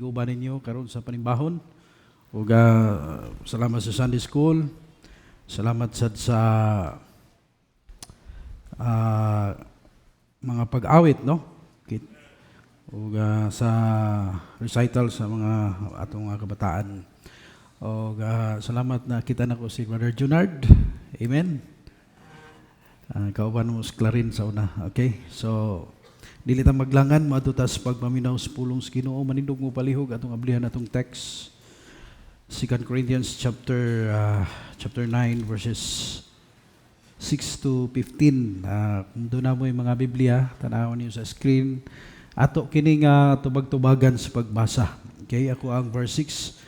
higuban ninyo karon sa panimbahon. Ug salamat sa Sunday School. Salamat sa mga pag-awit, no? Ug sa recital sa mga atong kabataan. Ug salamat na kita nako si Brother Junard. Amen. Kauban mo si Clarin sa una. Okay? So, dili ta maglangan, madutas pagpaminaw sa pulong sa Ginoo, manindog mo palihog atong ablihan atong text. 2 Corinthians chapter 9 verses 6 to 15. Kung doon na mo yung mga Biblia, tanawon niyo sa screen. Ato kining tubag-tubagan sa pagbasa. Okay, ako ang verse 6,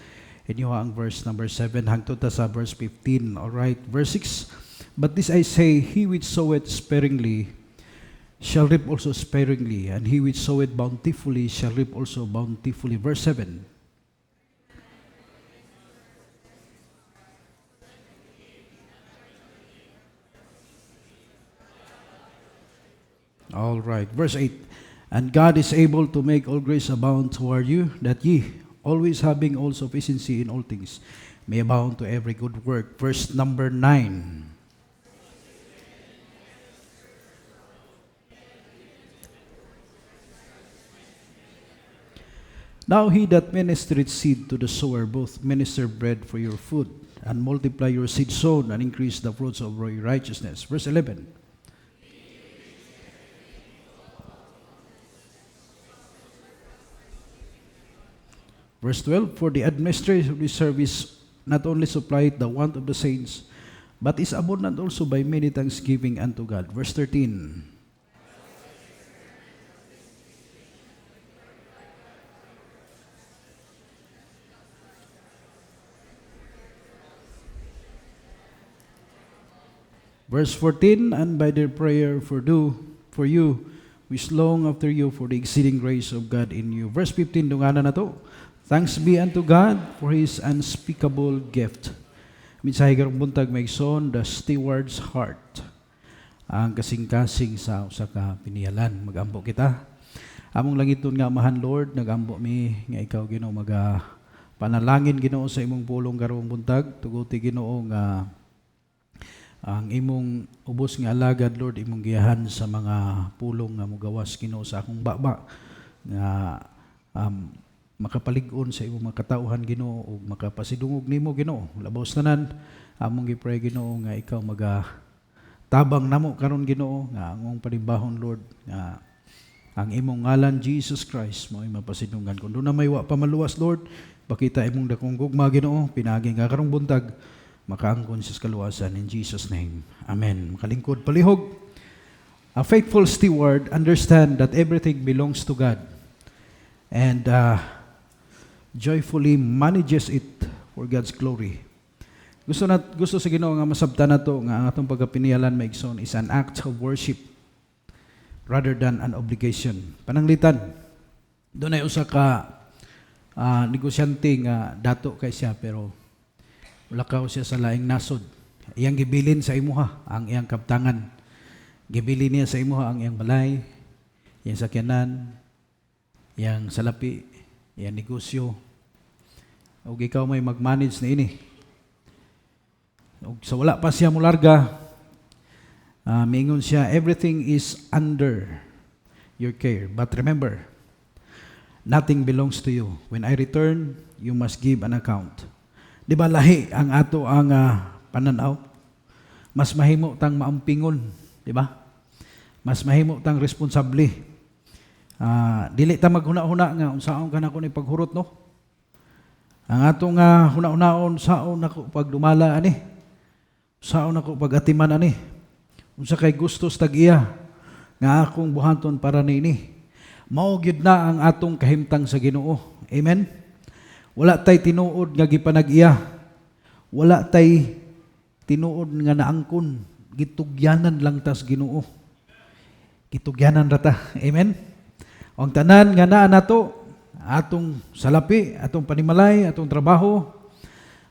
inyo ang verse number 7 hangtod ta sa verse 15. All right, verse 6. But this I say, he which soweth sparingly shall reap also sparingly, and he which soweth bountifully shall reap also bountifully. Verse 7. All right, verse 8. And God is able to make all grace abound toward you, that ye, always having all sufficiency in all things, may abound to every good work. Verse number 9. Now he that ministereth seed to the sower both minister bread for your food, and multiply your seed sown, and increase the fruits of your righteousness. Verse 11. Verse 12, for the administration of this service not only supplied the want of the saints, but is abundant also by many thanksgiving unto God. Verse 13. Verse 14, and by their prayer for you, which long after you for the exceeding grace of God in you. Verse 15, dunganan na to. Thanks be unto God for His unspeakable gift. Minsahe karong buntag maigsoon, the steward's heart. Ang kasing-kasing sa usa ka pinialan. Magambo kita. Among langiton nga amahan Lord, nagambo mi nga ikaw Ginoo panalangin Ginoo sa imong pulong karong buntag. Tuguti Ginoo nga ang imong ubos nga alagad Lord imong giyahan sa mga pulong nga mogawas Ginoo sa akong baba nga makapalig-on sa imong mga katauhan Ginoo ug makapasidungog nimo Ginoo. Labaw tanan among gipray Ginoo nga ikaw tabang namo karon Ginoo nga among panimbahon Lord nga ang imong ngalan Jesus Christ mo'y mapasidunggan. Kun na may wa pa maluwas Lord, pakita imong dakong gugma Ginoo pinagi nga karong buntag makaangkon sa kaluwasan in Jesus name. Amen. Makalingkod palihog. A faithful steward understand that everything belongs to God and joyfully manages it for God's glory. Gusto sa Ginoo nga masabtan nato nga ang atong pagkapinialan maigsoon is an act of worship rather than an obligation. Pananglitan, doon ay usa ka negosyante nga dato kay siya pero lakaw siya sa laing nasod. Iyang gibilin sa imuha ang iyang kaptangan. Gibilin niya sa imuha ang iyang balay, iyang sakyanan, iyang salapi, iyang negosyo. Ug ikaw may mag-manage na ini. Ug sa wala pa siya mularga, miingon siya, everything is under your care. But remember, nothing belongs to you. When I return, you must give an account. Di ba lahi ang ato ang pananaw? Mas mahimo tang maampingon, di ba? Mas mahimo tang responsable. Dili ta maghuna-huna nga unsaon ka nako ni paghurot no? Ang atong huna-hunaon saon nako pagdumala ani? Saon nako pagatiman ani? Unsa kay gustos tag-iya nga akong buhaton para niini. Mao gyud na ang atong kahimtang sa Ginoo. Amen. Wala tay tinuod nga gipanag-iya. Wala tay tinuod nga naangkon. Gitugyanan lang tas Ginoo. Gitugyanan rata. Amen? Ang tanan nga naa nato, atong salapi, atong panimalay, atong trabaho,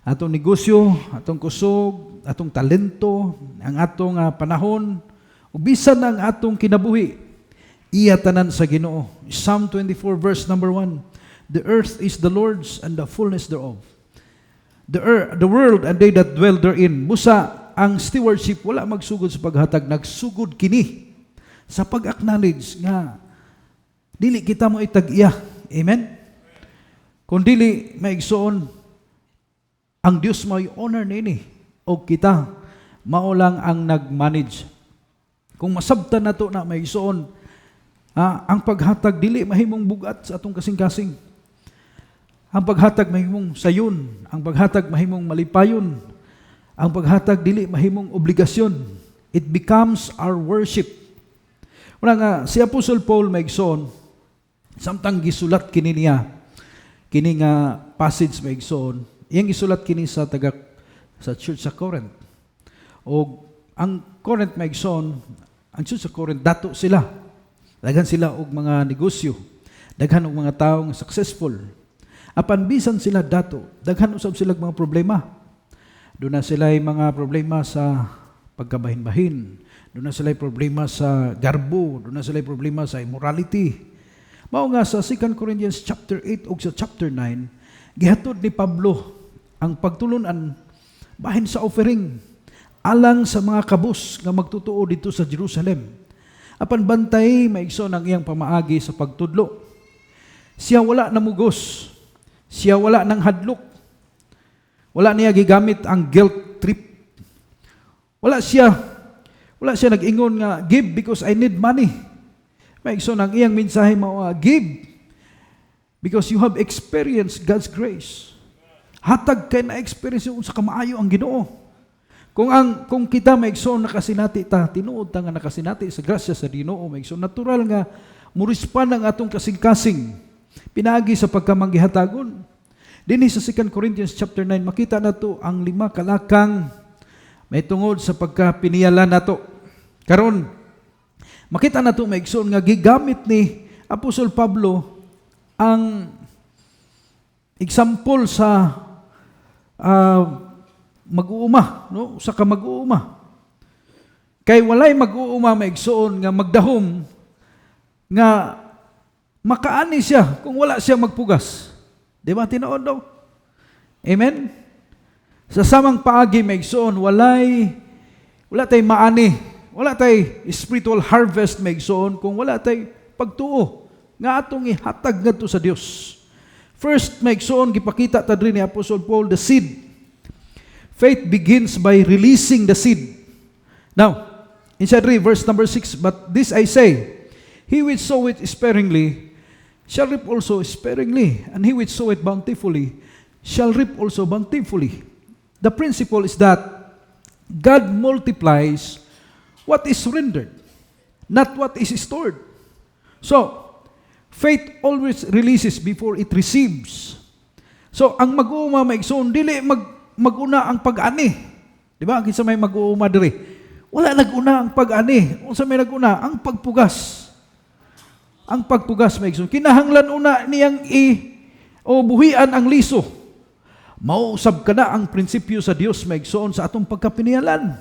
atong negosyo, atong kusog, atong talento, ang atong panahon, ug bisan ang atong kinabuhi, iya tanan sa Ginoo. Psalm 24 verse number 1. The earth is the Lord's and the fullness thereof. The world and they that dwell therein. Busa, ang stewardship wala magsugod sa paghatag, nagsugod kini sa pag-acknowledge nga dili kita mo itag-iya. Amen? Kung dili maigsoon, ang Dios may honor nini o kita mao lang ang nag-manage. Kung masabtan nato na maigsoon, ang paghatag dili mahimong bugat sa atong kasing-kasing. Ang paghatag mahimong sayon, ang paghatag mahimong malipayon, ang paghatag dili mahimong obligasyon. It becomes our worship. Una nga, si Apostle Paul maigsoon, samtang gisulat kini niya, kini nga passage maigsoon, iyang gisulat kini sa church sa Corinth. O ang Corinth maigsoon, ang church sa Corinth, dato sila. Daghan sila og mga negosyo, daghan og mga taong successful. Apan bisan sila dato, daghan usab sila mga problema. Doon na sila mga problema sa pagkabahin-bahin. Doon na sila problema sa garbo. Doon na sila problema sa immorality. Mao nga sa 2 Corinthians chapter 8 ug sa chapter 9, gihatod ni Pablo ang pagtulunan bahin sa offering alang sa mga kabus nga magtutuo dito sa Jerusalem. Apan bantay maigsoon ang iyang pamaagi sa pagtudlo. Siya wala namugos. Siya wala nang hadlok. Wala niya gigamit ang guilt trip. Wala siya nag-ingon nga, give because I need money. Maigsoon ang iyang mensahe mao, give because you have experienced God's grace. Hatag kay na experience sa kamaayo ang Ginoo. Kung kita maigsoon nakasinati ta, tinuod ta nga nakasinati sa grasya sa Ginoo, maigsoon natural nga murispan ang atong kasing-kasing pinagi sa pagkamanggihatagon. Dinhi sa 2 Corinthians chapter 9 makita nato ang 5 kalakang may tungod sa pagkapiniyalan nato. Karon makita nato maigsoon nga gigamit ni Apostol Pablo ang example sa mag-uuma, no? Sa ka mag-uuma. Kay walay mag-uuma maigsoon nga magdahom nga makaani siya kung wala siya magpugas. Di ba tinuod daw? Amen? Sa samang paagi maigsoon, wala tay maani, wala tay spiritual harvest maigsoon kung wala tay pagtuo nga atong ihatag ngadto sa Dios. First maigsoon gipakita ta diri ni Apostle Paul the seed. Faith begins by releasing the seed. Now, in chapter 3 verse number 6, but this I say, he which soweth sparingly shall reap also sparingly, and he which soweth bountifully shall reap also bountifully. The principle is that God multiplies what is surrendered, not what is stored. So, faith always releases before it receives. So, ang mag-uuma maigsoon, dili mag-una ang pag-ani. Di ba? Kinsa may mag-uuma diri. Wala nag-una ang pag-ani. Unsa may nag-una? Ang pagpugas. Ang pagpugas maigsoon. Kinahanglan una niyang buhian ang liso. Mausab ka na ang prinsipyo sa Dios maigsoon sa atong pagkapinialan.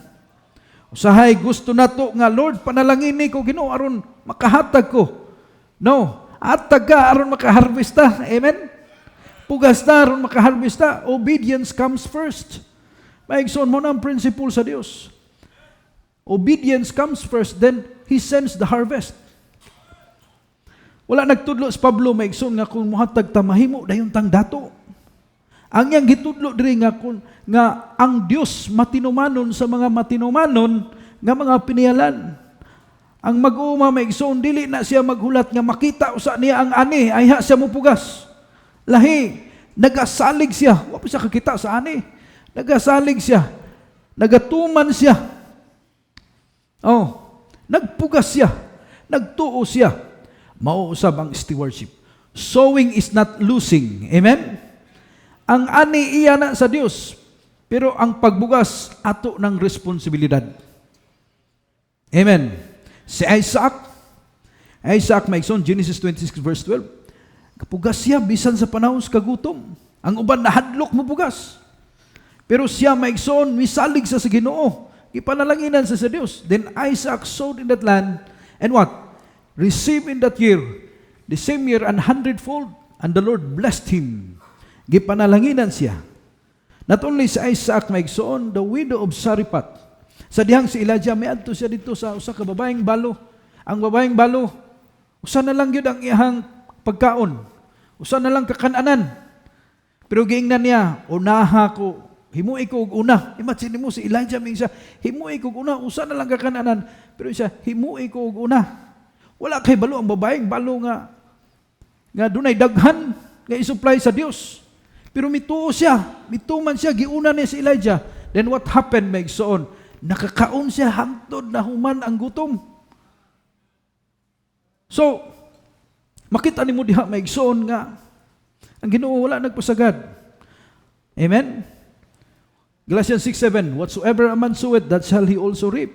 Usahay gusto nato nga Lord panalangin ni ko Ginoo aron makahatag ko. No, hatag ka aron makaharvest ta. Amen. Pugas ta aron makaharvest ta. Obedience comes first. Maigsoon mo na ang prinsipyo sa Dios. Obedience comes first, then He sends the harvest. Wala nagtudlo si Pablo maigsoon nga kung muhatag ta mahimo dayon tang dato. Ang yang gitudlo diri nga ang Dios matinumanon sa mga matinumanon nga mga pinialan. Ang mag-uuma maigsoon dili na siya maghulat nga makita usa niya ang ani ayha siya mopugas. Lahi, nagasalig siya, wa pa siya kakita sa ani. Nagasalig siya. Nagatuman siya. Nagpugas siya. Nagtuo siya. Mauusab ang stewardship. Sowing is not losing. Amen? Ang ani iya na sa Dios, pero ang pagbugas ato ng responsibilidad. Amen. Si Isaac maigsoon Genesis 26 verse 12. Kapugas siya bisan sa panahon sa kagutom. Ang uban nahadlok mo pugas. Pero siya maigsoon misalig sa Ginoo. Ipanalanginan sa Dios. Then Isaac sowed in that land and what? Receive in that year, the same year, 100-fold. And the Lord blessed him. Gipanalanginan siya. Not only si Isaac maigsoon, the widow of Sarephat. Sa dihang si Elijah, may adto siya dito sa usa ka babaeng balo. Ang babaeng balo, usa na lang yun ang iyang pagkaon. Usa na lang kakananan. Pero giingnan niya, unaha ko, himuay ko og una. Imagine mo si Elijah may siya, himuay ko og una, usa na lang kakananan. Pero siya, himuay ko og una. Wala kay balo ang babaeng balo nga dunay daghan nga isupply sa Dios. Pero mituo siya, mituman siya, giuna niya si Elijah. Then what happened, maigsoon? Nakakaon siya hangtod na human ang gutom. So, makita nimo diha maigsoon nga ang Ginoo wala nagpasagad. Amen? Galatians 6:7, whatsoever a man soweth, that shall he also reap.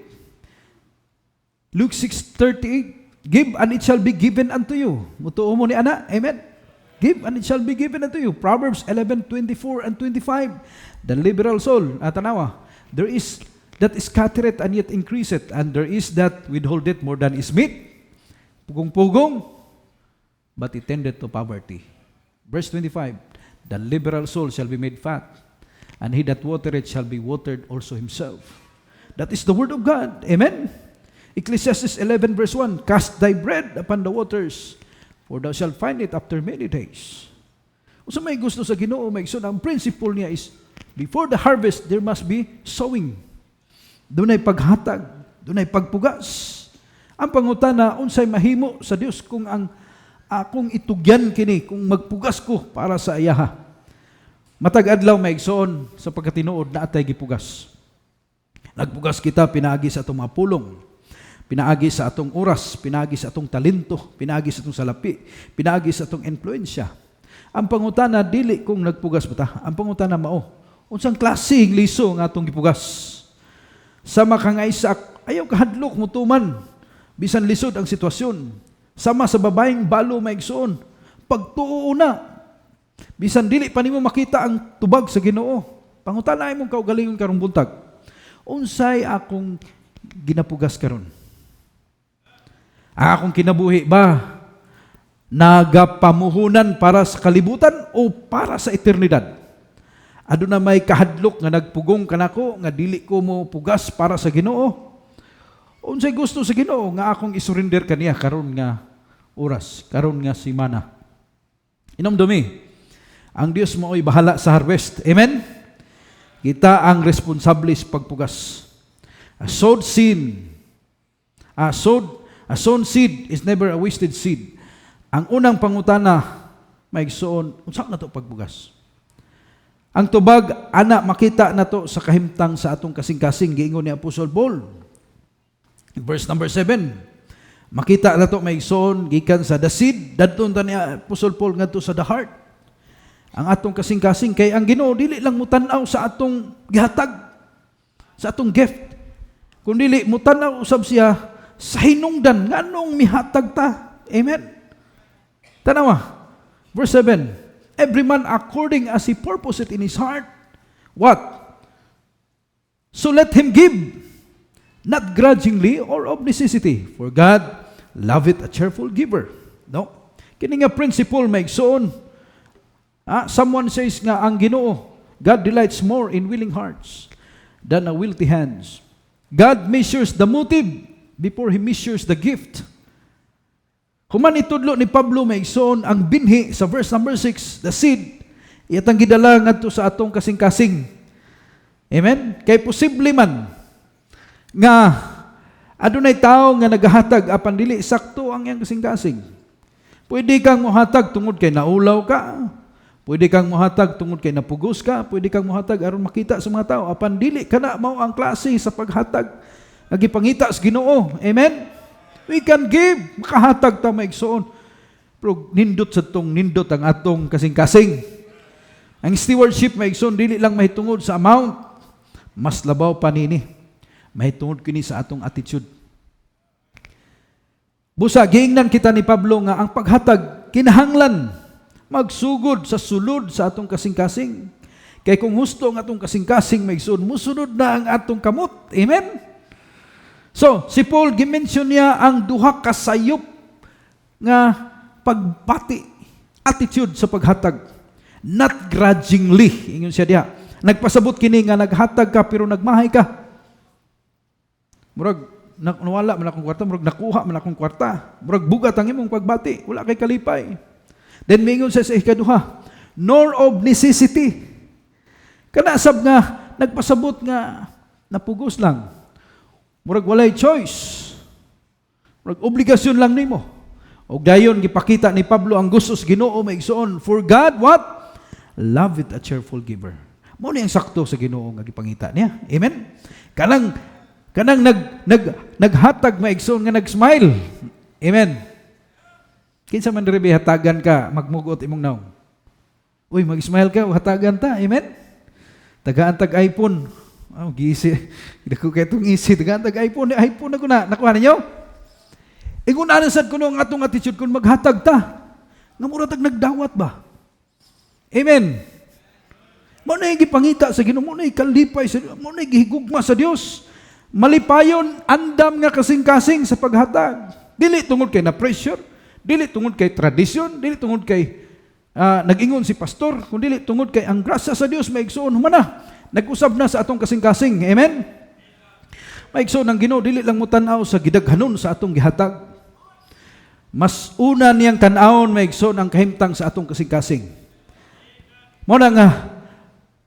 Luke 6:38, give and it shall be given unto you. Mutuo mo ni ana, amen? Give and it shall be given unto you. Proverbs 11:24 and 25, the liberal soul, tanawa, there is that scattereth and yet increaseth, and there is that withholdeth more than is meet. Pugong-pugong, but it tendeth to poverty. Verse 25, the liberal soul shall be made fat, and he that watereth shall be watered also himself. That is the word of God. Amen? Ecclesiastes 11 verse 1, cast thy bread upon the waters, for thou shalt find it after many days. Kung sa may gusto sa Ginoo, maigsoon, ang principle niya is, before the harvest, there must be sowing. Doon ay paghatag, doon ay pagpugas. Ang pangutana, unsay mahimo sa Dios kung ang akong itugyan kini, kung magpugas ko para sa ayaha. Matag adlaw maigsoon sa pagkatinuod na atay gipugas. Nagpugas kita pinaagi sa atong mga pulong, pinaagi sa atong oras, pinaagi sa atong talento, pinaagi sa atong salapi, pinaagi sa atong influensya. Ang pangutana, dili kung nagpugas ba ta. Ang pangutana mao, unsang klaseng liso nga atong gipugas. Sama kang Isaac, ayaw kahadlok mutuman, bisan lisod ang sitwasyon. Sama sa babaeng balo maigsoon, pagtuo na, bisan dili pa nimo makita ang tubag sa Ginoo. Pangutana imong kaugalingon karong buntag, unsay akong ginapugas karon? Ang akong kinabuhi ba nagapamuhunan para sa kalibutan o para sa eternidad? Aduna may kahadlok nga nagpugong kanako nga dili ko mo pugas para sa Ginoo. Unsay gusto sa Ginoo nga akong isurrender kaniya karon nga oras, karon nga semana. Inomdumi, ang Dios mao'y bahala sa harvest. Amen? Kita ang responsable sa pagpugas. A sown seed is never a wasted seed. Ang unang pangutana, maigsoon, unsa na to pagpugas? Ang tubag, ana, makita na to sa kahimtang sa atong kasing-kasing, giingon ni Apostle Paul. In verse number 7, makita na to maigsoon, gikan sa the seed, dadton ta ni Apostle Paul ngadto sa the heart. Ang atong kasing-kasing, kay ang Ginoo dili lang mutanaw sa atong gihatag, sa atong gift, kundi mutanaw usab siya sa hinungdan, nganong mihatag ta. Amen? Tanawa, verse 7, every man according as he purposeth in his heart. What? So let him give, not grudgingly or of necessity, for God loveth a cheerful giver. No? Kini nga principle maigsoon. Someone says nga ang Ginoo, God delights more in willing hearts than a wealthy hands. God measures the motive before He measures the gift. Human itudlo ni Pablo maigsoon ang binhi sa verse number 6, the seed, iyatang gidala ngadto sa atong kasing-kasing. Amen? Kay posible man nga adunay tao nga nagahatag apan dili sakto ang iyang kasing-kasing. Pwede kang mohatag tungod kay naulaw ka, pwede kang mohatag tungod kay napugos ka, pwede kang mohatag aron makita sa mga tao apan dili kana mao ang klase sa paghatag nga gipangita sa Ginoo. Amen? We can give, makahatag ta maigsoon. Pero nindot sa tong nindot ang atong kasing-kasing. Ang stewardship maigsoon dili lang mahitungod sa amount, mas labaw pa nini. Mahitungod kini sa atong attitude. Busa giingnan kita ni Pablo nga ang paghatag kinahanglan magsugod sa sulod sa atong kasing-kasing. Kay kung husto ang atong kasing-kasing maigsoon, musunod na ang atong kamot. Amen? So, si Paul, gimension niya ang duha ka sayop nga pagpati. attitude sa paghatag. Not grudgingly, ingon siya diha. Nagpasabot kini nga naghatag ka pero nagmahay ka. Murag nawala man akong kwarta, murag nakuha man akong kwarta. Murag bugat ang imong pagbati, wala kay kalipay. Then mingon siya sa ikaduha, nor of necessity. Kana sab nga nagpasabot nga napugos lang. Murag walay choice. Murag obligasyon lang nimo. Og dayon gipakita ni Pablo ang gusto sa Ginoo maigsoon, for God what? Loveth a cheerful giver. Mao ni ang sakto sa Ginoo nga gipangita niya. Amen. Kanang naghatag maigsoon nga nag-smile. Amen. Kinsa man diri hatagan ka magmugot imong naong. Uy, mag-smile ka, hatagan ta. Amen. Tagaan tag iPhone. Oh, gisi. Dako kay tong isi tagaan tag iPhone na ko na. Nakuha ninyo? Ingon anasad ko nung atong attitude kung maghatag ta. Nga mura tag nagdawat ba? Amen. Mo na gipangita sa Ginoo, mo na kalipay sa Dios, mo na gihigugma sa Dios. Malipayon andam nga kasing-kasing sa paghatag. Dili tungod kay na pressure, dili tungod kay tradisyon, dili tungod kay nag-ingon si pastor, kundi dili tungod kay ang grasya sa Dios maigsoon humana. Nag-usab na sa atong kasing-kasing. Amen. Maigsoon ang Ginoo dili lang mo tan-aw sa gidaghanon sa atong gihatag. Mas una niyang tan-awon maigsoon ang kahimtang sa atong kasing-kasing. Mo na nga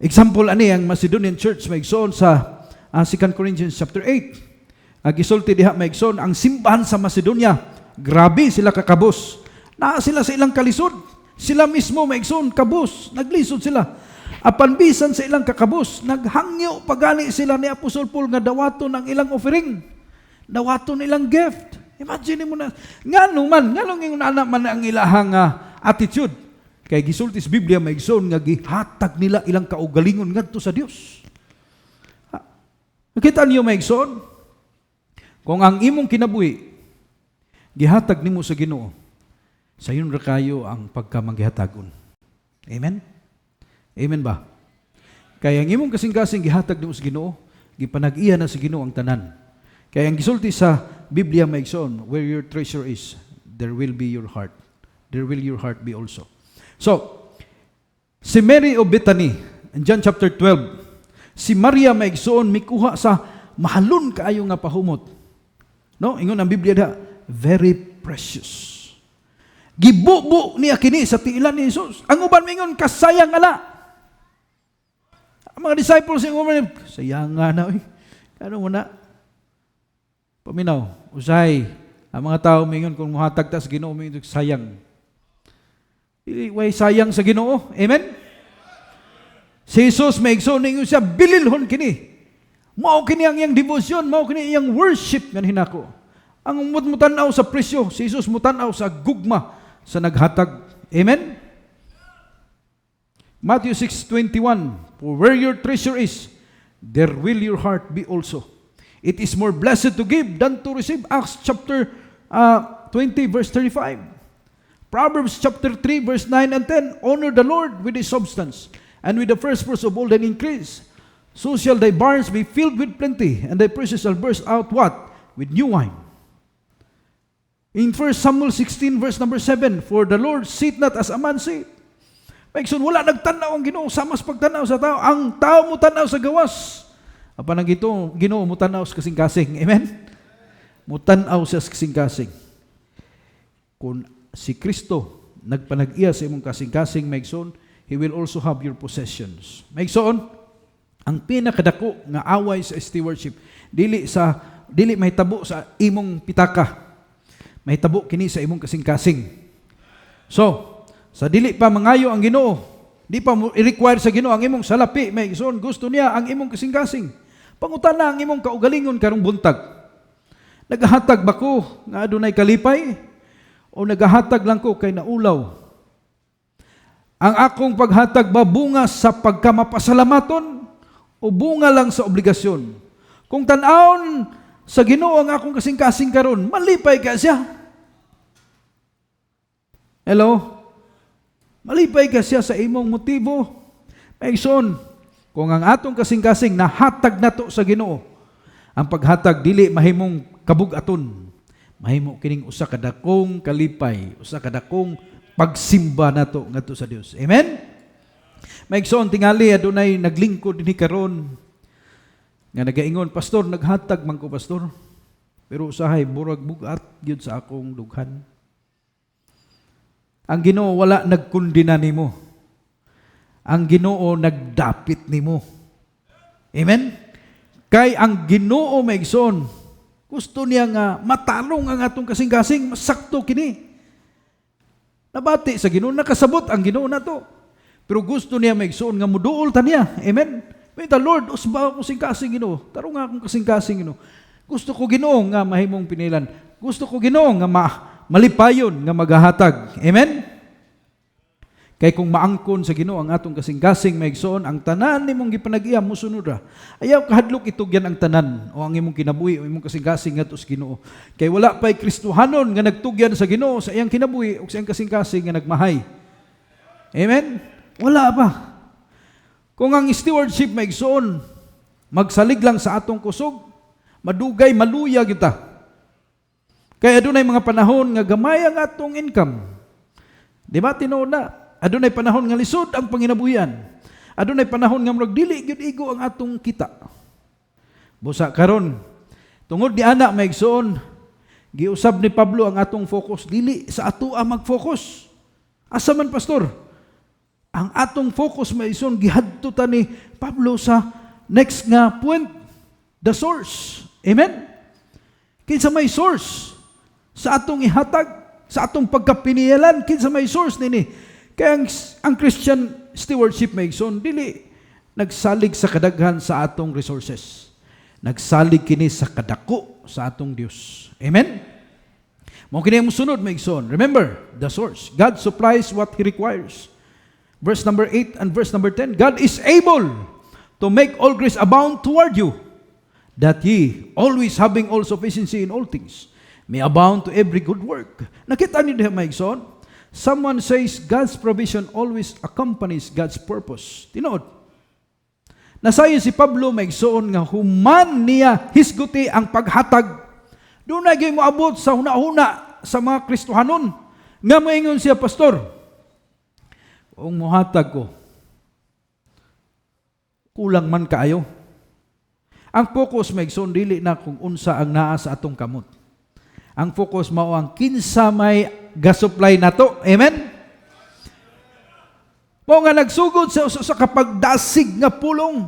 example ani ang Macedonian church maigsoon sa 2 Corinthians chapter 8. Gisulti diha maigsoon ang simbahan sa Macedonia. Grabe sila kakabos. Naa sila sa ilang kalisod. Sila mismo maigsoon kabos, naglisod sila. Apan bisan sa ilang kakabos, naghangyo pagani sila ni Apostol Paul nga dawaton ang ilang offering. Dawaton ilang gift. Imagine mo na, nganong ingon ana man ang ilahang attitude. Kay gisulti sa Biblia maigsoon nga gihatag nila ilang kaugalingon ngadto sa Dios. Nakita niyo maigsoon? Kung ang imong kinabuhi gihatag nimo sa Ginoo, sayon ra kayo ang pagkamangihatagon. Amen. Amen ba? Kaya ang imong kasing-kasing gihatag nimo sa Ginoo, gipanag-iya na sa Ginoo ang tanan. Kaya ang gisulti sa Biblia maigsoon, where your treasure is, there will be your heart. There will your heart be also. So, si Mary of Bethany, in John chapter 12, si Maria maigsoon mikuha sa mahalon kaayo nga pahumot. No, ingon ang Biblia da, very precious. Gibubo niya kini sa tiilan ni Jesus. Ang uban mingon kasayang ala. Ang mga disciples yung uban, sayang nga na, ano mo na? Paminaw, usay, ang mga tao mingon kung muhatag ta sa Ginoo, mingon sayang. Way sayang sa Ginoo. Amen? Si Jesus maigsoon ninyo siya, bililhon kini. Mao kini ang iyang devotion, mao kini iyang worship nga hinako. Ang mutanaw sa presyo, si Jesus mutanaw sa gugma sa naghatag. Amen? Matthew 6:21, for where your treasure is, there will your heart be also. It is more blessed to give than to receive. Acts chapter 20 verse 35. Proverbs chapter 3 verse 9 and 10, honor the Lord with his substance, and with the first fruits of all thine increase. So shall thy barns be filled with plenty, and thy presses shall burst out what? With new wine. In 1 Samuel 16 verse number 7, for the Lord sit not as a man sit. Maigsoon, wala nagtanaw ang Ginoo sa mas pagtanaw sa tao. Ang tao mo tanaw sa gawas. Apa nang Ginoo mo tanaw sa kasing-kasing. Amen? Mo tanaw sa kasing-kasing. Kung si Kristo nagpanag-iya sa imong kasing-kasing, maigsoon, He will also have your possessions. Maigsoon, ang pinakadako nga away sa stewardship, dili mahitabo sa imong pitaka. Mahitabo kini sa imong kasing-kasing. So, sa dili pa mangayo ang Ginoo, di pa mo i-require sa Ginoo ang imong salapi, maigsoon, gusto niya ang imong kasing-kasing. Pangutana ang imong kaugalingon karong buntag. Nagahatag ba ko nga adunay kalipay? O nagahatag lang ko kay naulaw? Ang akong paghatag ba bunga sa pagkamapasalamaton o bunga lang sa obligasyon? Kung tan-awon sa Ginoo ang akong kasing-kasing karon, malipay ka siya. Hello? Malipay ka siya sa imong motibo. Maigsoon, kung ang atong kasing-kasing nahatag nato sa Ginoo, ang paghatag dili mahimong kabug-aton. Mahimo kining usa ka dakong kalipay, usa ka dakong pagsimba nato ngadto sa Dios. Amen. Maigsoon tingali adunay naglingkod dinhi karon nga nagaingon, pastor, naghatag man ko, pastor. Pero usahay burag bugat gyud sa akong dughan. Ang Ginoo wala nagkundina nimo. Ang Ginoo nagdapit nimo. Amen? Kay ang Ginoo maigsoon, gusto niya nga matalong ang atong kasing-kasing, masakto kini. Nabati sa Ginoo, nakasabot ang Ginoo nato. Pero gusto niya maigsoon nga muduol ta niya. Amen? May Lord, usba ko kasing-kasing Ginoo. Tarong nga akong kasing-kasing Ginoo. Gusto ko Ginoo nga mahimong pinilan. Gusto ko Ginoo nga malipayon nga maghahatag. Amen? Kay kung maangkon sa Ginoo ang atong kasing-kasing maigsoon, ang tanan nimong gipanag-iya mosunod ra. Ayaw kahadlok itugyan ang tanan o ang imong kinabuhi o imong kasing-kasing ngadto sa Ginoo. Kay wala pay Kristohanon nga nagtugyan sa Ginoo sa iyang kinabuhi o sa iyang kasing-kasing nga nagmahay. Amen? Wala pa. Kung ang stewardship maigsoon, magsalig lang sa atong kusog, madugay, maluya kita. Kaya adunay mga panahon nga gamay ang atong income. Di ba tinuod na? Adunay panahon nga lisod ang panginabuhian. Adunay panahon nga murag dili gyud igo ang atong kita. Busa karon, tungod ni ana maigsoon, giusab ni Pablo ang atong focus dili sa ato mag-focus. Asa man pastor? Ang atong focus maigsoon gihadto ta ni Pablo sa next nga point, the source. Amen? Kinsa may source sa atong ihatag, sa atong pagkapiniyalan, kinsa may source nini. Kaya ang Christian stewardship maigsoon dili nagsalig sa kadaghan sa atong resources. Nagsalig kini sa kadako sa atong Dios. Amen? Mao kini ang sunod maigsoon. Remember, the source. God supplies what He requires. Verse number 8 and verse number 10, God is able to make all grace abound toward you, that ye, always having all sufficiency in all things, may abound to every good work. Nakita niyo diha maigsoon? Someone says God's provision always accompanies God's purpose. Tinuod. Nasayo si Pablo maigsoon nga human niya hisguti ang paghatag. Doon na gyud moabot sa huna-huna sa mga Kristohanon. Nga moingon siya, pastor, kung muhatag ko, kulang man kaayo. Ang focus maigsoon dili na kung unsa ang naa sa atong kamot. Ang focus mao ang kinsa may gasupply nato. Amen? Mao nga nagsugod sa kapagdasig nga pulong.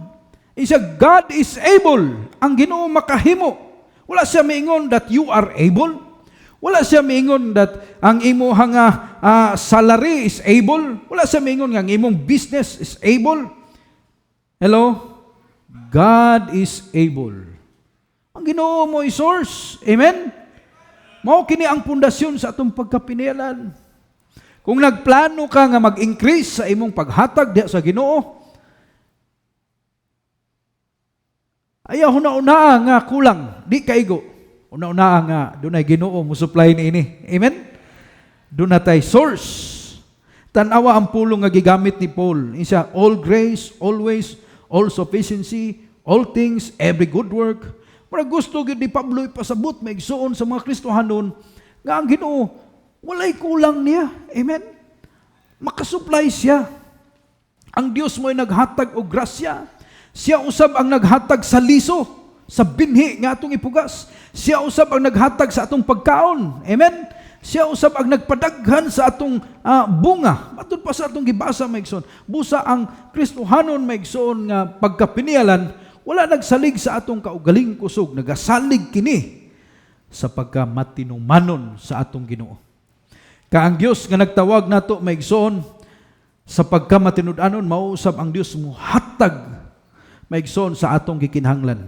Isa, God is able. Ang Ginoo makahimo. Wala siya miingon that you are able. Wala siya miingon that ang imuhang salary is able. Wala siya miingon nga ang imong business is able. Hello? God is able. Ang Ginoo mo is source. Amen? Mao kini ang pundasyon sa atong pagkapinialan. Kung nagplano ka nga mag-increase sa imong paghatag diha sa Ginoo, ayaw huna-una nga kulang, di kaigo. Una-una nga dunay Ginoo mo supply niini. Amen? Doon na tay source. Tanawa ang pulong nga gigamit ni Paul. Isa, all grace, always, all sufficiency, all things, every good work. Para gusto gyud ni Pablo ipasabot maigsoon sa mga Kristohanon nga ang Ginoo walay kulang niya. Amen? Makasupply siya. Ang Dios mo'y naghatag og grasya. Siya usab ang naghatag sa liso, sa binhi nga atong ipugas. Siya usab ang naghatag sa atong pagkaon. Amen? Siya usab ang nagpadaghan sa atong bunga. Matud pa sa atong gibasa maigsoon. Busa ang Kristohanon maigsoon nga pagkapinialan, wala nagsalig sa atong kaugaling kusog, nagasalig kini sa pagkamatinumanon sa atong Ginoo. Kaang Dios nga nagtawag nato maigsoon sa pagkamatinud-anon, mauusab ang Dios mo hatag maigsoon sa atong gikinahanglan.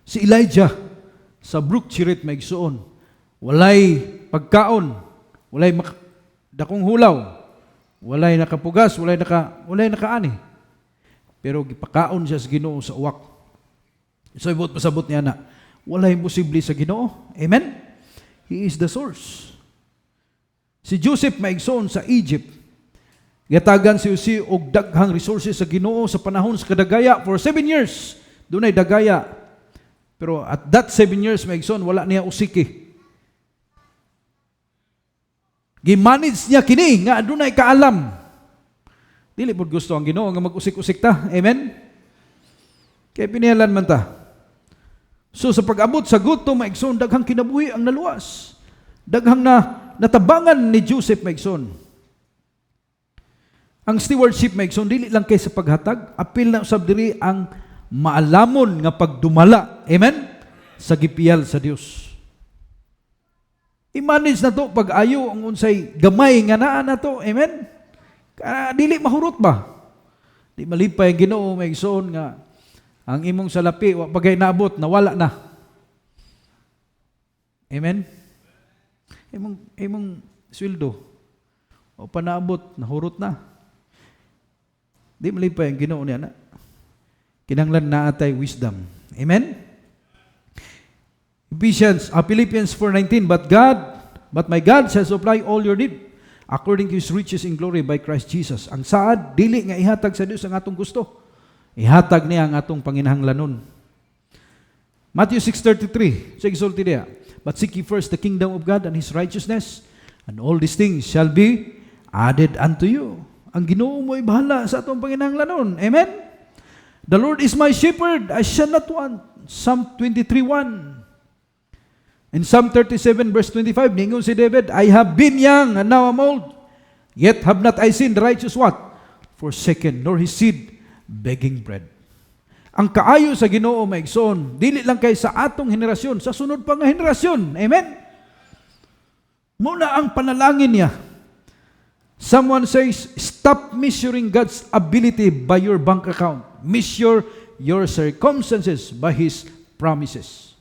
Si Elijah sa Brook Cherith maigsoon, walay pagkaon, walay dakong hulaw, walay nakapugas, walay nakaani. Pero gipakaon siya sa Ginoo sa uwak. So ibot pasabot niya na, wala imposible sa Ginoo. Amen? He is the source. Si Joseph maigsoon sa Egypt, gatagan si Jose og daghang resources sa Ginoo sa panahon sa kadagaya for 7 years. Dunay dagaya. Pero at that 7 years maigsoon, wala niya usiki. Gimanage niya kini nga adunay kaalam. Dili pud gusto ang Ginoo nga mag-usik-usik ta. Amen. Kay pinihalan man ta. So sa pag-abot sa gutom, maigsoon, daghang kinabuhi ang naluwas. Daghang natabangan ni Joseph, maigsoon. Ang stewardship, maigsoon, dili lang kay sa paghatag, apil na usab diri ang maalamon nga pagdumala. Amen? Sa gipiyal sa Dios. I-manage na to pag-ayo ang unsay gamay nga naa na to. Amen? Dili mahurot ba? Di malipay ang Ginoo, maigsoon nga ang imong salapi, wa pagay naabot, nawala na. Amen? Imong sweldo, o panaabot, nahurot na. Di malipay ang Ginoo niya na. Kinanglan na atay wisdom. Amen? Philippians 4:19, But my God shall supply all your need according to His riches in glory by Christ Jesus. Ang saad, dili nga ihatag sa Dios ang atong gusto. Ihatag niya ang atong panginahanglanon. Matthew 6:33, sa exalted niya, But seek ye first the kingdom of God and His righteousness, and all these things shall be added unto you. Ang Ginoo mo'y bahala sa atong panginahanglanon. Amen? The Lord is my shepherd, I shall not want. Psalm 23:1. In Psalm 37 verse 25, ningon si David, I have been young and now I'm old, yet have not I seen the righteous what? Forsaken, nor his seed begging bread. Ang kaayo sa Ginoo, maigsoon, dili lang kay sa atong henerasyon, sa sunod pa nga henerasyon. Amen? Muna ang panalangin niya. Someone says, stop measuring God's ability by your bank account. Measure your circumstances by His promises.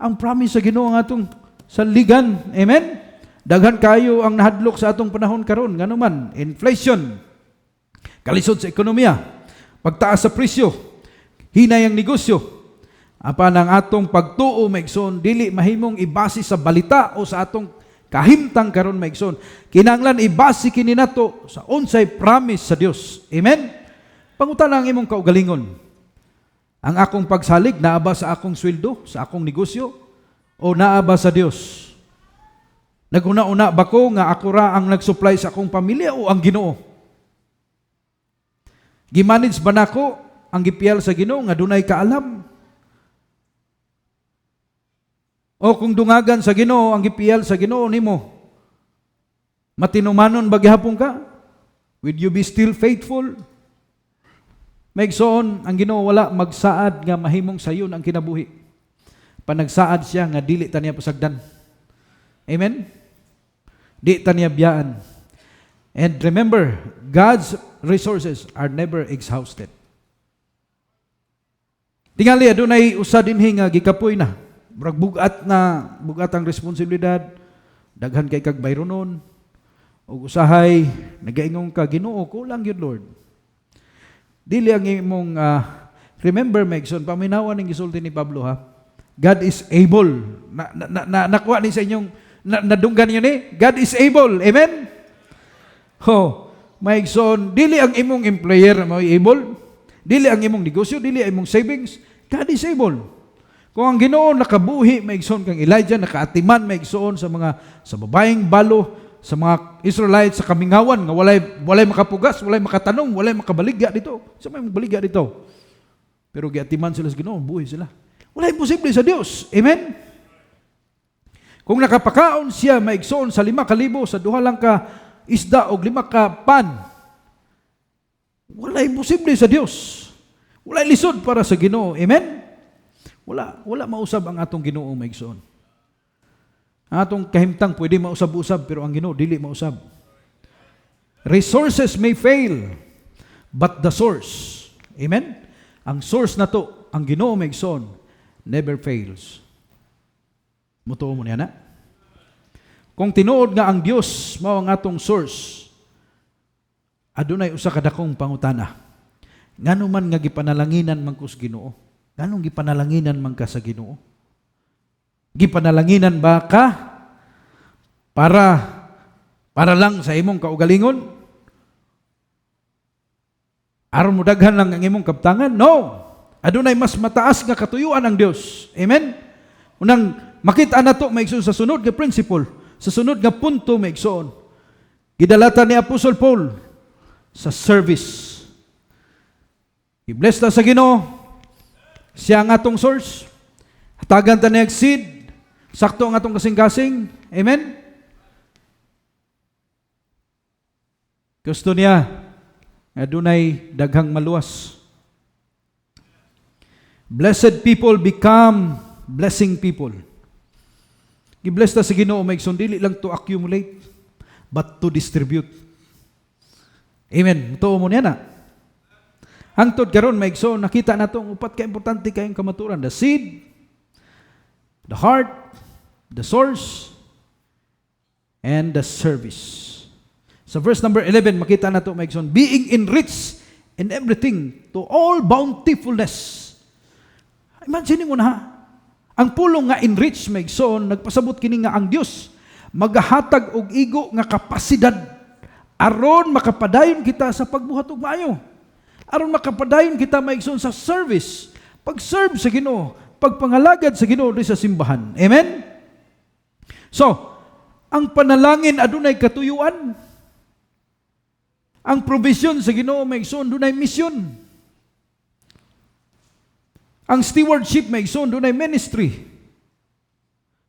Ang promise sa Ginoo ang atong saligan. Amen? Daghan kayo ang nahadlok sa atong panahon karon, nganuman, inflation, kalisod sa ekonomiya, pagtaas sa presyo, hinay ang negosyo, apan ang atong pagtuo, maigsoon, dili mahimong ibase sa balita o sa atong kahimtang karon, maigsoon. Kinahanglan ibase kini nato sa unsay promise sa Dios. Amen? Pangutana ang imong kaugalingon. Ang akong pagsalig naa ba sa akong sweldo, sa akong negosyo, o naa ba sa Dios? Naguna-una ba ko nga ako ra ang nagsupply sa akong pamilya o ang Ginoo? Gimanage ba nako ang gipiyal sa Ginoo nga dunay kaalam? O kung dungagan sa Ginoo ang gipiyal sa Ginoo nimo, matinumanon ba gihapon ka? Will you be still faithful? Maigsoon, ang Ginoo wala magsaad nga mahimong sayon ang kinabuhi. Panagsaad siya nga dili ta niya pasagdan. Amen? Di ta niya biyaan. And remember, God's resources are never exhausted. Tingali, adunay usa dinhi nga gikapoy na. Murag bugat ang responsibilidad, daghan kay kag bayronon, ug usahay nagaingong ka, Ginoo, kulang yun, Lord. Dili ang imong remember, Megson, paminawan ng gisulti ni Pablo, ha? God is able. Nakuha ni sa inyong nadunggan niyo ni? God is able. Amen? Megson, dili ang imong employer mo able. Dili ang imong negosyo, dili ang imong savings. God is able. Kung ang Ginoo nakabuhi, Megson, kang Elijah, nakaatiman, Megson, sa babaeng balo, sa mga Israelites sa kamingawan nga walay makapugas, walay makatanong, walay makabaligya dito. Sa may baligya dito. Pero giatiman sila sa Ginoo, buhi sila. Wala imposible sa Dios. Amen? Kung nakapakaon siya, maigsoon sa 5,000, sa 2 lang ka isda o 5 ka pan, wala imposible sa Dios. Wala lisod para sa Ginoo. Amen? Wala mausab ang atong Ginoo, maigsoon. Ang atong kahimtang pwede mausab-usab, pero ang Ginoo dili mausab. Resources may fail, but the source, amen? Ang source na to, ang Ginoo, maigsoon, never fails. Mutuo mo niya na? Kung tinuod nga ang Dios mao ang atong source, adunay usa ka dakong pangutana. Ngano man nga gipanalanginan man kus Ginoo? Nganong gipanalanginan man ka sa Ginoo? Gipanalanginan ba ka para lang sa imong kaugalingon? Aron mo daghan lang ang imong kabtangan? No. Adunay mas mataas nga katuyuan ang Dios. Amen? Unang makita na to, maigsoon sa sunod nga principle. Sa sunod nga punto, maigsoon, gidalata ni Apostol Paul sa service. I-bless ta sa Ginoo, siya ang atong source. Hatagan ta ni seed, sakto ang atong kasing-kasing. Amen? Gusto niya nga dunay daghang maluwas. Blessed people become blessing people. I-bless ta sa Ginoo, maigsoon, dili lang to accumulate, but to distribute. Amen. Tuo mo niya na. Hangtod karon maigsoon, nakita na itong upat ka importante kayong kamaturan. The seed, the heart, the source, and the service. Sa verse number 11, makita na ito maigsoon, being enriched in everything to all bountifulness. Imagine mo na ha, ang pulong nga enrich maigsoon, nagpasabot kini nga ang Dios magahatag og igo nga kapasidad aron makapadayon kita sa pagbuhat og maayo. Aron makapadayon kita maigsoon sa service, pag-serve sa Ginoo, pagpangalagad sa Ginoo sa simbahan. Amen? So, ang panalangin adunay katuyuan. Ang provision sa Ginoo maigsoon dunay misyon. Ang stewardship maigsoon dunay ministry.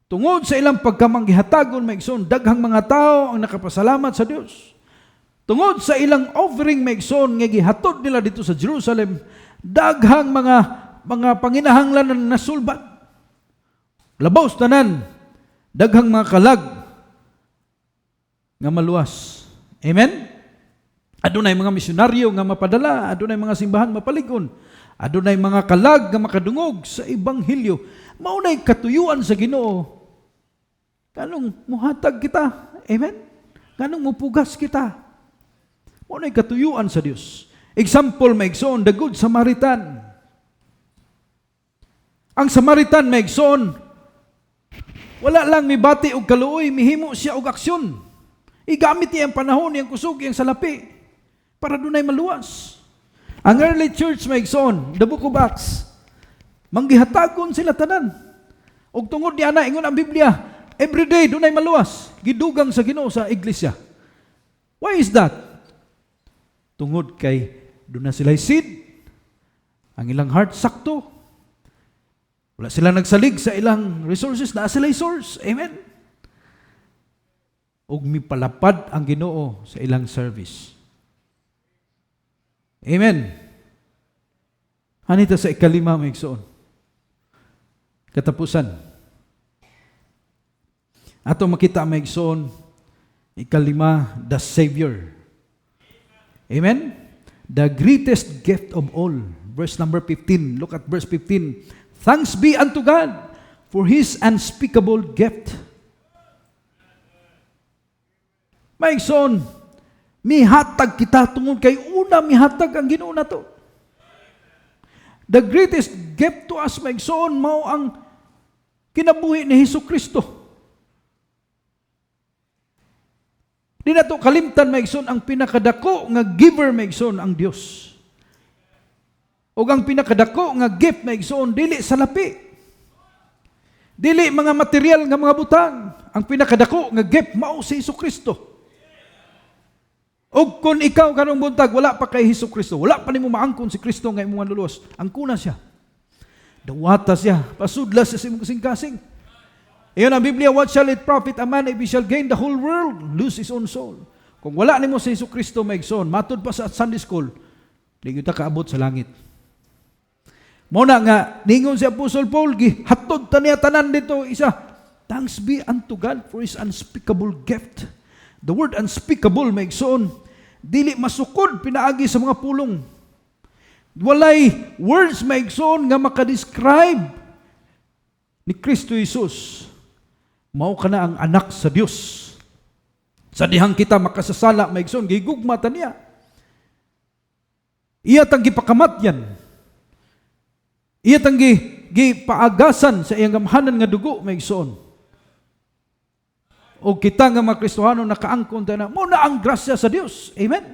Tungod sa ilang pagkamanggihatagon maigsoon, daghang mga tao ang nakapasalamat sa Dios. Tungod sa ilang offering maigsoon nga gihatod nila dito sa Jerusalem, daghang mga panginahanglan na nasulbat. Labaw tanan, daghang mga kalag nga maluwas. Amen? Adunay mga misyonaryo nga mapadala, adunay mga simbahan mapaligon, adunay mga kalag nga makadungog sa ebanghelyo. Maunay katuyuan sa Ginoo. Kanong muhatag kita. Amen? Kanong mupugas kita. Maunay katuyuan sa Dios. Example maigsoon, the Good Samaritan. Ang Samaritan maigsoon, wala lang mibati og kaluoy, mihimo siya og aksyon. Igamit niya ang panahon, yung kusog, yung salapi, para dunay maluwas. Ang early church maigsoon, the book of Acts, manggihatagon sila tanan. Og tungod ni ana ingon ang Biblia, everyday dunay maluwas, gidugang sa Ginoo sa iglesia. Why is that? Tungod kay doon na sila seed, ang ilang heart sakto. Wala sila nagsalig sa ilang resources, na sila source. Amen. Og mipalapad ang Ginoo sa ilang service. Amen. Hanita sa ikalima maigsoon. Katapusan. Ato makita maigsoon, ikalima, the Savior. Amen? The greatest gift of all. Verse number 15. Look at verse 15. Thanks be unto God for His unspeakable gift. Maigsoon, mihatag kita tungod kay una mihatag ang Ginoo nato. The greatest gift to us, maigsoon, mao ang kinabuhi ni Hesukristo. Di na to kalimtan, maigsoon, ang pinakadako nga giver, maigsoon, ang Dios. O ang pinakadako nga gift, maigsoon, dili sa lapi. Dili mga material nga mga butang. Ang pinakadako nga gift, mao si Hesukristo. O kung ikaw kanong buntag, wala pa kay Hesukristo, wala pa nimo maangkon si Kristo nga imong lulos, angkuna siya. Dawata siya, pasudla siya sa imong kasing-kasing. Iyon ang Biblia, what shall it profit a man if he shall gain the whole world, lose his own soul? Kung wala nimo si Hesukristo maigsoon, matod pa sa Sunday school, di kita kaabot sa langit. Muna nga, ningon si Apostle Paul, gihatod ta niya tanan dito, isa, thanks be unto God for His unspeakable gift. The word unspeakable, maigsoon, dili masukod pinaagi sa mga pulong. Walay words, maigsoon, nga makadescribe ni Kristo Jesus. Mao ka na ang anak sa Dios. Sa dihang kita makasasala, maigsoon, gigugma ta niya. Iya tang gipakamatyan. Iya tang gipaagasan sa iyang gamhanan nga dugo, maigsoon. O kita nga mga Kristohano nakaangkon ta na, muna ang grasya sa Dios. Amen.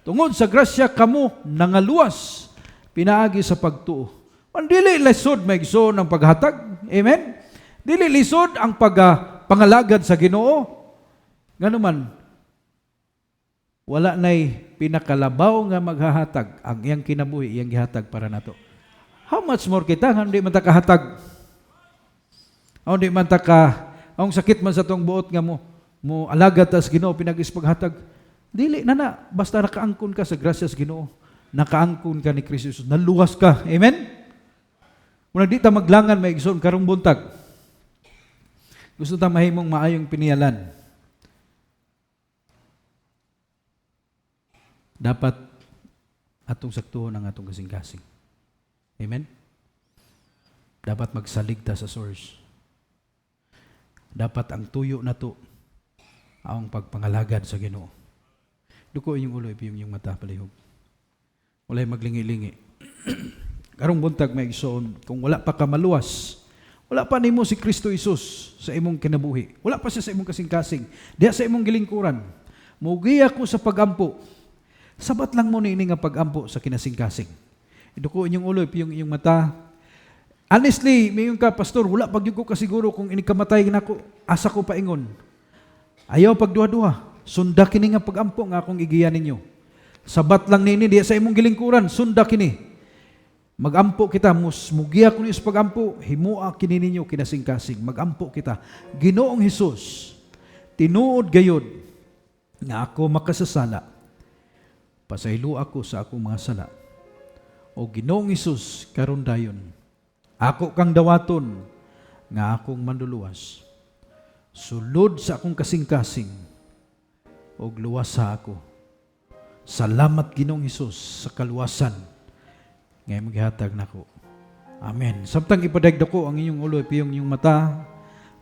Tungod sa grasya kamo nangaluwas pinaagi sa pagtuo. Dili lisod maigsoon ang paghatag. Amen. Dili lisod ang pangalagad sa Ginoo. Ngano man, wala na'y pinakalabaw nga maghahatag ang iyang kinabuhi, iyang gihatag para nato. How much more kita nga hindi man ta kahatag? Hindi man ta ka, ang sakit man sa tong buot nga mo alagad tas Ginoo pinag-ispaghatag. Dili na basta nakaangkon ka sa grasya sa Ginoo. Nakaangkon ka ni Kristo Jesus, naluwas ka. Amen? Muna di ta maglangan may igsoon karong buntag. Gusto ta mahimong maayong pinialan. Dapat atong saktuhon ang atong kasing-kasing. Amen? Dapat magsalig ta sa source. Dapat ang tuyo na to ang pagpangalagad sa Ginoo. Duko inyong ulo, ipiyong yung mata palihog. Walay maglingi-lingi. Karong buntag may igsoon, kung wala pa ka maluwas, wala pa nimo si Kristo Jesus sa imong kinabuhi. Wala pa siya sa imong kasing-kasing. Diya sa imong gilingkuran. Mugi ako sa pagampo. Sabat lang mo ni nga pagampo sa kinasing-kasing. Duko inyong ulo, ipiyong inyong mata. Honestly, mayon ka, pastor, wala pag ko kasiguro kung inikamatay na ko, asa ko paingon. Ayaw pagduha-duha. Sunda kini nga pagampo nga akong igiyan ninyo. Sabat lang nini, diya sa imong gilingkuran, sunda kini. Magampo kita, mugiya ko niyo sa pagampo, himua kini ninyo kinasing-kasing. Magampo kita. Ginoong Hesus, tinuod gayod nga ako makasasala. Pasaylo ako sa akong mga sala. O Ginoong Hesus, karon dayon, ako kang dawaton, nga akong manduluwas. Sulod sa akong kasing-kasing, o luwasa ako. Salamat Ginoong Hesus sa kaluwasan, ngayon maghihatag na ko. Amen. Samtang ipadagda ko ang inyong ulo, ipiyong inyong mata,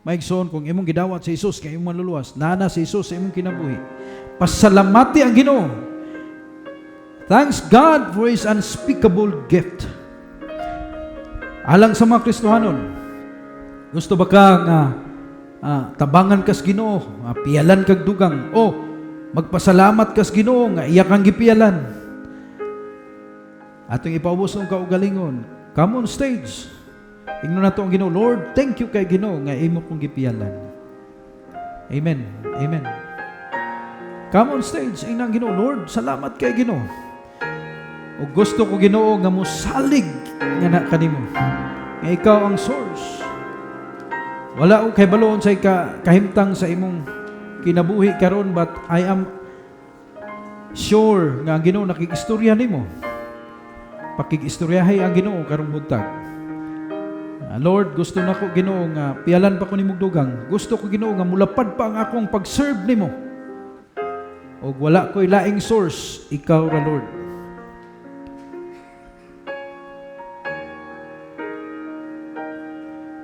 maigsoon kung imong gidawat sa Hesus, kay imong maluluwas, nana si Hesus sa imong kinabuhi. Pasalamati ang Ginoo. Thanks God for His unspeakable gift. Alang sa mga Kristohanon, gusto ba ka nga tabangan kas Ginoo, piyalan kag dugang, o magpasalamat kas Ginoo nga iya kang gipiyalan? Atong ipaubos ng kaugalingon, come on stage. Ingnon nato ang Ginoo, Lord, thank you kay Ginoo nga imo kong gipiyalan. Amen. Amen. Come on stage, ingnon ang Ginoo, Lord, salamat kay Ginoo. O gusto ko Ginoo nga musalig nga na kanimo. Nga ikaw ang source. Wala ko kay baloon sa kahimtang sa imong kinabuhi karon, but I am sure nga ang Ginoo nakikistorya nimo. Pakikistoryahay ang Ginoo karong buntag. Lord, gusto na ko Ginoo nga piyalan pa ko nimong dugang. Gusto ko Ginoo nga mulapad pa ang akong pag-serve nimo. O wala ko'y laing source, ikaw ra Lord.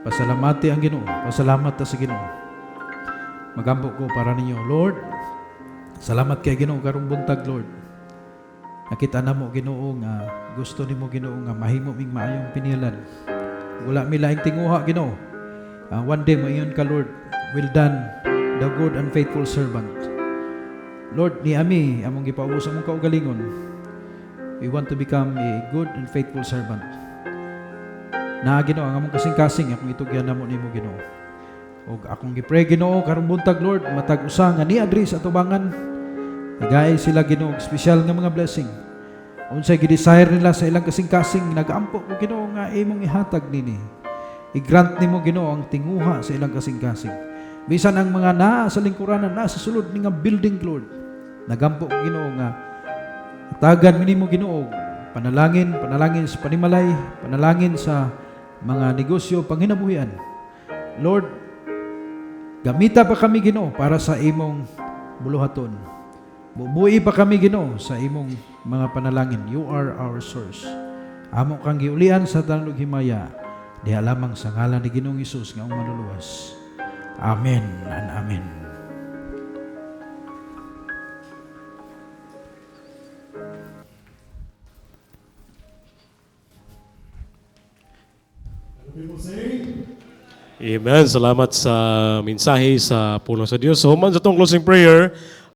Pasalamati ang Ginoo. Pasalamat ta sa Ginoo. Magampo ko para ninyo, Lord. Salamat kay Ginoo karong buntag, Lord. Nakita na mo Ginoo nga gusto nimo Ginoo nga mahimo ming maayong pinialan. Wala mi laing tinguha Ginoo. One day moingon ka, Lord. Well done, the good and faithful servant. Lord, ni ami among gipaubos among kaugalingon. We want to become a good and faithful servant. Na Ginoo ang among kasing-kasing akong itugyan namo nimo Ginoo. Og akong gipray Ginoo karong buntag Lord, matag usa nga ni adri sa tubangan. Nagay sila Ginoo special nga mga blessing. Unsay gi-desire nila sa ilang kasing-kasing, nag-ampo ko Ginoo nga imong ihatag nini. I-grant nimo Ginoo ang tinguha sa ilang kasing-kasing. Bisan ang mga naa sa lingkuranan, nasa sulod ni nga building Lord. Nagampo ko Ginoo nga hatagan nimo Ginoo panalangin sa panimalay, panalangin sa mga negosyo, panghinabuhian. Lord, gamita pa kami Ginoo para sa imong buluhaton. Bubuhi pa kami Ginoo sa imong mga panalangin. You are our source. Amo kang giulian sa tanong himaya, diha lamang sa ngalan ni Ginoong Hesus nga ang manuluwas. Amen and amen. Amen. Salamat sa mensahe sa pulong sa Dios. So, human sa itong closing prayer,